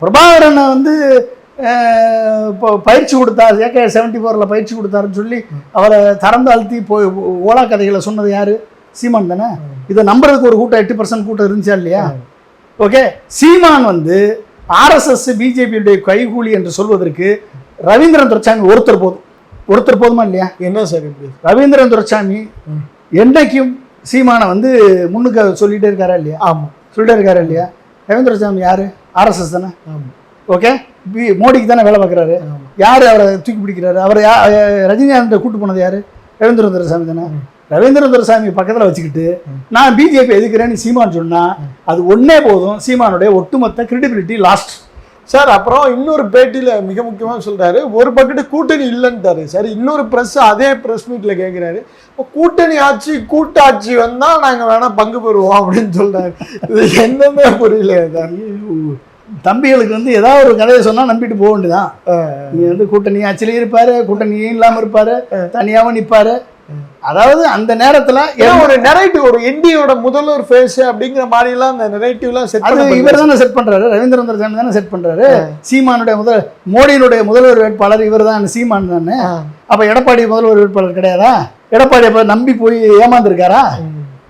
பிரபாகரனை வந்து இப்போ பயிற்சி கொடுத்தார், AK-74 பயிற்சி கொடுத்தாருன்னு சொல்லி அவரை தரந்தாழ்த்தி போய் ஓலா கதைகளை சொன்னது யாரு? சீமான் தானே. இதை நம்புறதுக்கு ஒரு கூட்டம் 8% கூட்டம் இருந்துச்சா இல்லையா? ஓகே, சீமான் வந்து RSS பிஜேபியுடைய கைகூலி என்று சொல்வதற்கு ரவீந்திரன் துரைசாமி ஒருத்தர் போதுமா இல்லையா? என்ன சார் இப்படி? ரவீந்திரன் துரைசாமி என்னைக்கும் சீமானை வந்து முன்னுக்கு சொல்லிட்டே இருக்காரா இல்லையா? ஆமாம், சொல்லிட்டே இருக்காரா இல்லையா? ரவீந்திர துரைசாமி யாரு? RSS தானே. ஆமாம். ஓகே, மோடிக்கு தானே வேலை பார்க்குறாரு. யார் அவரை தூக்கி பிடிக்கிறாரு? அவரை ரஜினிகாந்தை கூட்டு போனது யாரு? ரவீந்திர துரைசாமி தானே. ரவீந்திர துரைசாமி பக்கத்தில் வச்சுக்கிட்டு நான் பிஜேபி எதுக்குறேன்னு சீமான் சொன்னா அது ஒன்னே போதும், சீமானுடைய ஒட்டுமொத்த கிரெடிபிலிட்டி லாஸ்ட் சார். அப்புறம் இன்னொரு பேட்டியில் மிக முக்கியமாக சொல்றாரு, ஒரு பக்கெட்டு கூட்டணி இல்லைன்ட்டாரு. சரி, இன்னொரு ப்ரெஸ் அதே ப்ரெஸ் மீட்டில் கேட்குறாரு, கூட்டணி ஆட்சி கூட்டாட்சி வந்தால் நாங்கள் வேணால் பங்கு பெறுவோம் அப்படின்னு சொல்றாரு. இது என்னமே புரியல சார். தம்பிகளுக்கு வந்து ஏதாவது ஒரு கதையை சொன்னா நம்பிட்டு போக வேண்டியதான். நீ வந்து கூட்டணி ஆட்சியிலே இருப்பாரு, கூட்டணியும் இல்லாமல் இருப்பாரு, தனியாகவும் நிற்பாரு. அதாவது அந்த நேரத்துல ஒரு நெரேட்டிவ், ஒரு இந்தியோட முதல்வர் ஃபேஸ் அப்படிங்கிற மாதிரி எல்லாம் அந்த நெரேட்டிவ்லாம் செட் பண்ணி இவர் தானே செட் பண்றாரு. ரவீந்திரன் துரைசாமி தானே செட் பண்றாரு. சீமானுடைய மோடியினுடைய முதல்வர் வேட்பாளர் இவர் தான், சீமான் தானே. அப்ப எடப்பாடி முதல்வர் வேட்பாளர் கிடையாதா? எடப்பாடி அப்ப நம்பி போய் ஏமாந்துருக்காரா?